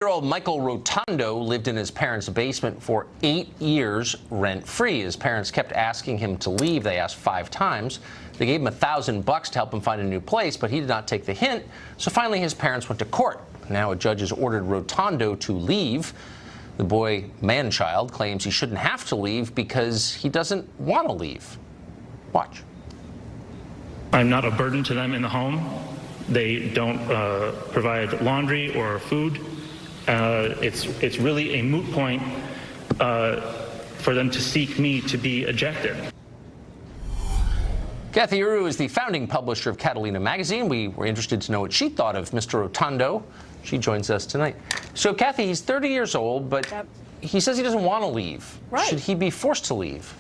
Year-old Michael Rotundo lived in his parents' basement for 8 years rent-free. His parents kept asking him to leave. They asked 5 times. They gave him $1,000 to help him find a new place, but he did not take the hint. So finally, his parents went to court. Now a judge has ordered Rotundo to leave. The boy, Manchild, claims he shouldn't have to leave because he doesn't want to leave. Watch. I'm not a burden to them in the home. They don't provide laundry or food. It's really a moot point for them to seek me to be ejected. Kathy Uru is the founding publisher of Catalina magazine. We were interested to know what she thought of Mr. Rotundo. She joins us tonight. So, Kathy, he's 30 years old, but he says he doesn't want to leave. Right. Should he be forced to leave?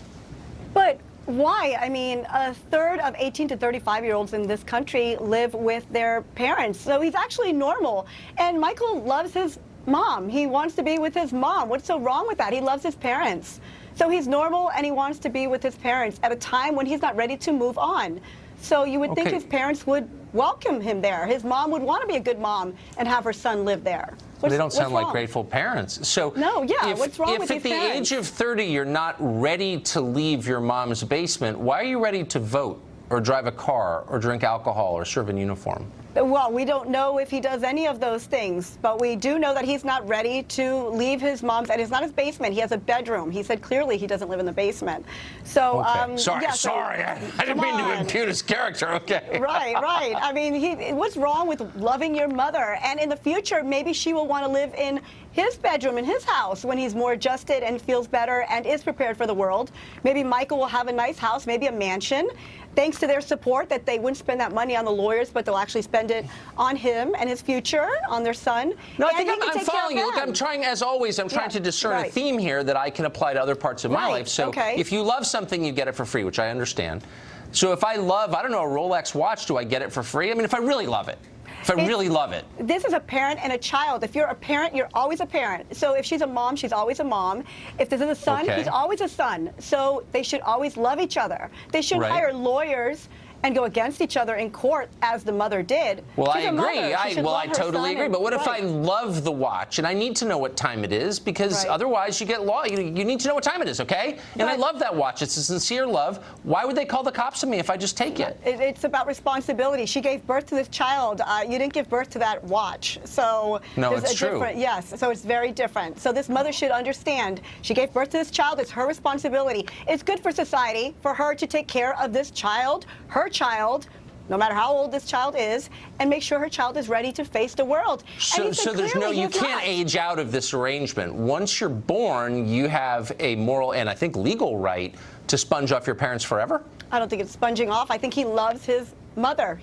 But why? I mean, a third of 18 to 35-year-olds in this country live with their parents, so he's actually normal. And Michael loves his mom. He wants to be with his mom. What's so wrong with that? He loves his parents. So he's normal, and he wants to be with his parents at a time when he's not ready to move on. So you would think his parents would welcome him there. His mom would want to be a good mom and have her son live there. They don't sound like grateful parents. So no, yeah, what's wrong with these parents? If at the age of 30 you're not ready to leave your mom's basement, why are you ready to vote or drive a car or drink alcohol or serve in uniform? Well, we don't know if he does any of those things, but we do know that he's not ready to leave his mom's, and it's not his basement. He has a bedroom. He said clearly he doesn't live in the basement. So, sorry, yeah, sorry. I didn't mean to impute his character, okay? Right. I mean, what's wrong with loving your mother? And in the future, maybe she will want to live in his bedroom in his house when he's more adjusted and feels better and is prepared for the world. Maybe Michael will have a nice house, maybe a mansion, thanks to their support, that they wouldn't spend that money on the lawyers, but they'll actually spend it on him and his future, on their son. No, I think I'm following you. Look, I'm trying, as always, I'm trying to discern a theme here that I can apply to other parts of my life. So if you love something, you get it for free, which I understand. So if I love, I don't know, a Rolex watch, do I get it for free? I mean, if I really love it. If I really love it. This is a parent and a child. If you're a parent, you're always a parent. So if she's a mom, she's always a mom. If this is a son, he's always a son. So they should always love each other. They shouldn't hire lawyers and go against each other in court, as the mother did. Well, I agree. I totally agree. But what if I love the watch and I need to know what time it is, because otherwise you get law. You need to know what time it is, okay? And I love that watch. It's a sincere love. Why would they call the cops on me if I just take it? It's about responsibility. She gave birth to this child. You didn't give birth to that watch. So no, there's it's true. Yes, so it's very different. So this mother should understand. She gave birth to this child. It's her responsibility. It's good for society for her to take care of this child, her child, no matter how old this child is, and make sure her child is ready to face the world. So there's you can't age out of this arrangement. Once you're born, you have a moral and I think legal right to sponge off your parents forever? I don't think it's sponging off. I think he loves his mother.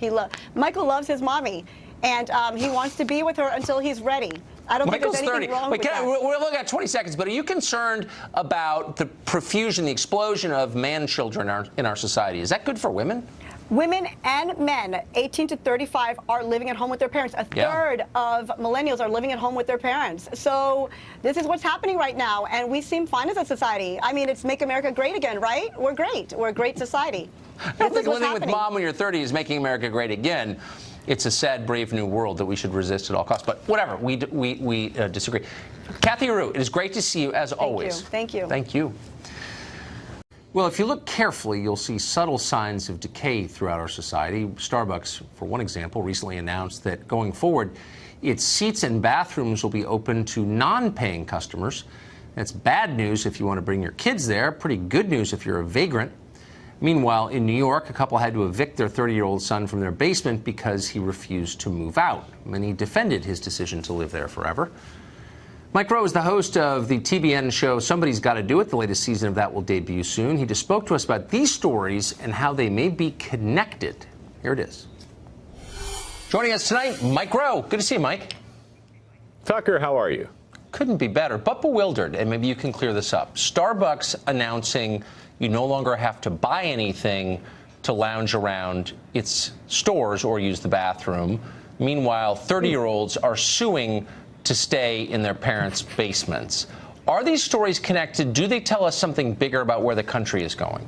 Michael loves his mommy, and he wants to be with her until he's ready. I don't think there's anything wrong with that. We've only got 20 seconds, but are you concerned about the profusion, the explosion of man children in our society? Is that good for women? Women and men, 18 to 35, are living at home with their parents. A third of millennials are living at home with their parents. So this is what's happening right now, and we seem fine as a society. I mean, it's Make America Great Again, right? We're great. We're a great society. I don't think living with mom when you're 30 is making America great again. It's a sad, brave new world that we should resist at all costs. But whatever, we disagree. Kathy Uru, it is great to see you as always. Thank you. Thank you. Well, if you look carefully, you'll see subtle signs of decay throughout our society. Starbucks, for one example, recently announced that going forward, its seats and bathrooms will be open to non-paying customers. That's bad news if you want to bring your kids there. Pretty good news if you're a vagrant. Meanwhile, in New York, a couple had to evict their 30-year-old son from their basement because he refused to move out. Many defended his decision to live there forever. Mike Rowe is the host of the TBN show Somebody's Got to Do It. The latest season of that will debut soon. He just spoke to us about these stories and how they may be connected. Here it is. Joining us tonight, Mike Rowe. Good to see you, Mike. Tucker, how are you? Couldn't be better, but bewildered, and maybe you can clear this up. Starbucks announcing you no longer have to buy anything to lounge around its stores or use the bathroom. Meanwhile, 30-year-olds are suing to stay in their parents' basements. Are these stories connected? Do they tell us something bigger about where the country is going?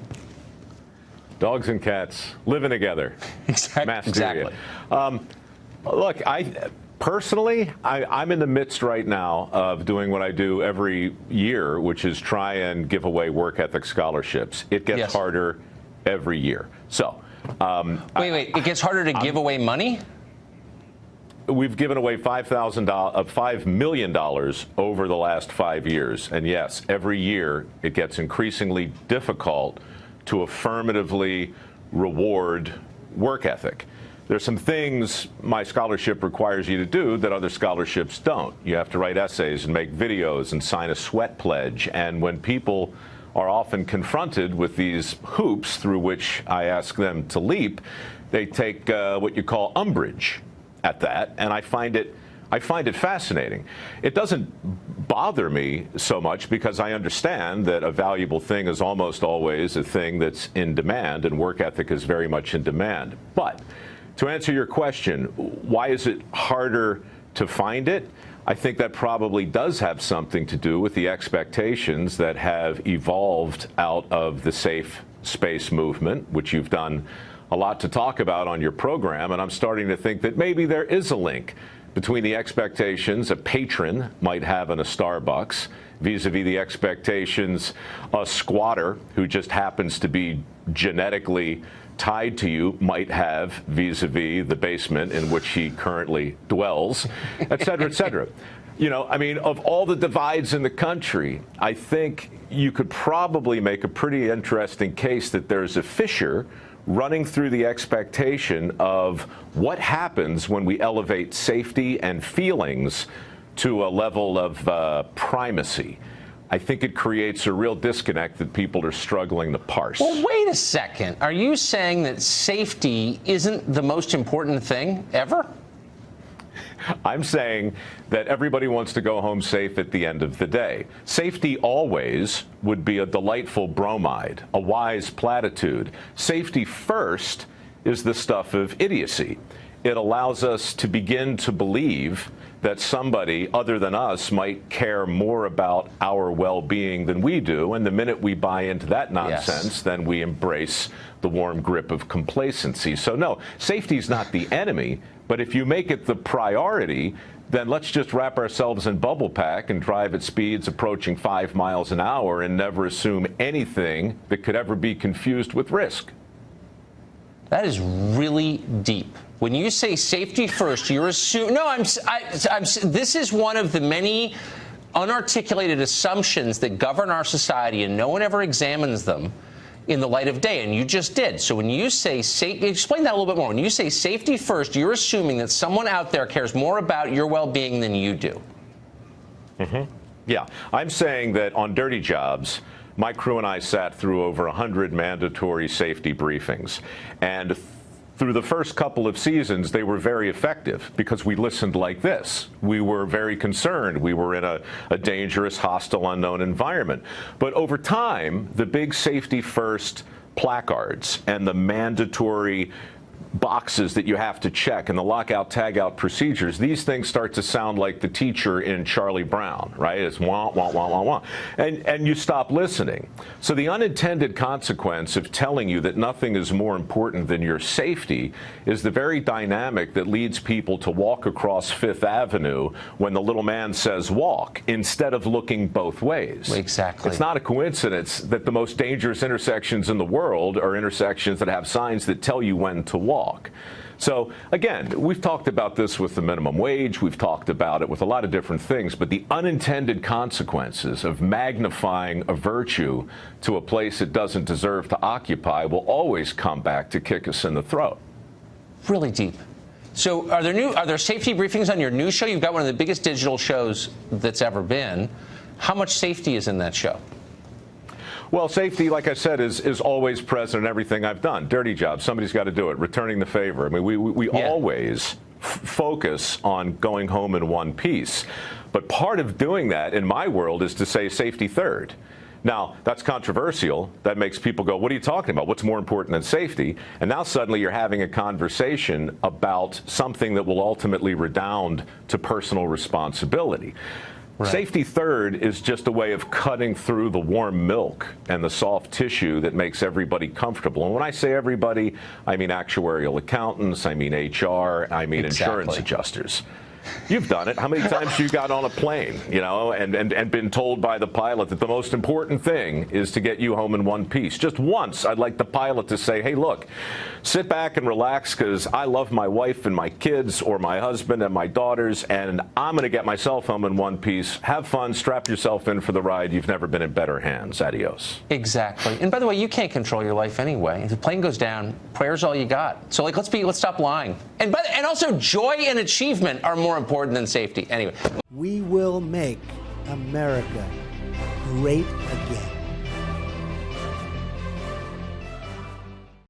Dogs and cats living together. Exactly. Look, Personally, I'm in the midst right now of doing what I do every year, which is try and give away work ethic scholarships. It gets harder every year. So, wait, it gets harder to give away money? We've given away $5 million over the last 5 years. And yes, every year it gets increasingly difficult to affirmatively reward work ethic. There's some things my scholarship requires you to do that other scholarships don't. You have to write essays and make videos and sign a sweat pledge. And when people are often confronted with these hoops through which I ask them to leap, they take what you call umbrage at that, and I find it fascinating. It doesn't bother me so much because I understand that a valuable thing is almost always a thing that's in demand, and work ethic is very much in demand. But to answer your question, why is it harder to find it? I think that probably does have something to do with the expectations that have evolved out of the safe space movement, which you've done a lot to talk about on your program. And I'm starting to think that maybe there is a link between the expectations a patron might have in a Starbucks vis-a-vis the expectations a squatter who just happens to be genetically tied to you might have vis-a-vis the basement in which he currently dwells, et cetera, et cetera. You know, I mean, of all the divides in the country, I think you could probably make a pretty interesting case that there's a fissure running through the expectation of what happens when we elevate safety and feelings to a level of primacy. I think it creates a real disconnect that people are struggling to parse. Well, wait a second. Are you saying that safety isn't the most important thing ever? I'm saying that everybody wants to go home safe at the end of the day. Safety always would be a delightful bromide, a wise platitude. Safety first is the stuff of idiocy. It allows us to begin to believe that somebody other than us might care more about our well-being than we do. And the minute we buy into that nonsense, then we embrace the warm grip of complacency. So no, safety is not the enemy, but if you make it the priority, then let's just wrap ourselves in bubble pack and drive at speeds approaching 5 miles an hour and never assume anything that could ever be confused with risk. That is really deep. When you say safety first, you're assuming. No, this is one of the many unarticulated assumptions that govern our society, and no one ever examines them in the light of day, and you just did. So when you say safety, explain that a little bit more. When you say safety first, you're assuming that someone out there cares more about your well-being than you do. Mm-hmm. Yeah, I'm saying that on Dirty Jobs, my crew and I sat through over 100 mandatory safety briefings, and through the first couple of seasons, they were very effective because we listened like this. We were very concerned. We were in a dangerous, hostile, unknown environment. But over time, the big safety first placards and the mandatory boxes that you have to check and the lockout tagout procedures, these things start to sound like the teacher in Charlie Brown, right? It's wah, wah, wah, wah, wah. And you stop listening. So the unintended consequence of telling you that nothing is more important than your safety is the very dynamic that leads people to walk across Fifth Avenue when the little man says walk, instead of looking both ways. Exactly. It's not a coincidence that the most dangerous intersections in the world are intersections that have signs that tell you when to walk. So again, we've talked about this with the minimum wage, we've talked about it with a lot of different things, but the unintended consequences of magnifying a virtue to a place it doesn't deserve to occupy will always come back to kick us in the throat. Really deep. So are there safety briefings on your new show? You've got one of the biggest digital shows that's ever been. How much safety is in that show? Well, safety, like I said, is always present in everything I've done. Dirty Job, somebody's got to do it. Returning the favor. I mean, we always focus on going home in one piece. But part of doing that in my world is to say safety third. Now, that's controversial. That makes people go, what are you talking about? What's more important than safety? And now suddenly you're having a conversation about something that will ultimately redound to personal responsibility. Right. Safety third is just a way of cutting through the warm milk and the soft tissue that makes everybody comfortable. And when I say everybody, I mean actuarial accountants, I mean HR, I mean insurance adjusters. You've done it. How many times you got on a plane, you know, and been told by the pilot that the most important thing is to get you home in one piece? Just once, I'd like the pilot to say, hey, look, sit back and relax because I love my wife and my kids or my husband and my daughters, and I'm going to get myself home in one piece. Have fun. Strap yourself in for the ride. You've never been in better hands. Adios. Exactly. And by the way, you can't control your life anyway. If the plane goes down, prayer's all you got. So, like, let's stop lying. And also, joy and achievement are more important than safety. Anyway. We will make America great again.